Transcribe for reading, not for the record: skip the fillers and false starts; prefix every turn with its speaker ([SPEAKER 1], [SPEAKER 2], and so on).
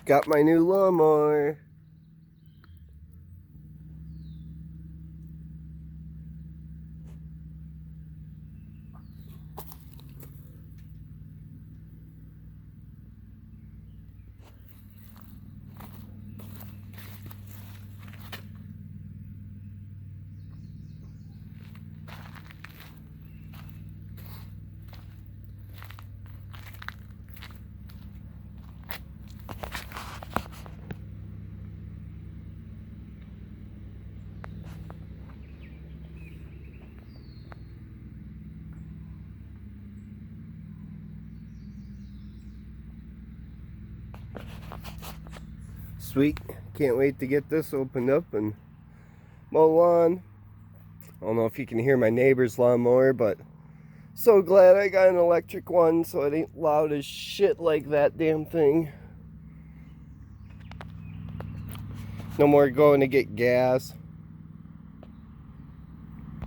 [SPEAKER 1] Got my new lawnmower. Sweet. Can't wait to get this opened up and mow lawn. I don't know if you can hear my neighbor's lawnmower, but so glad I got an electric one so it ain't loud as shit like that damn thing. No more going to get gas.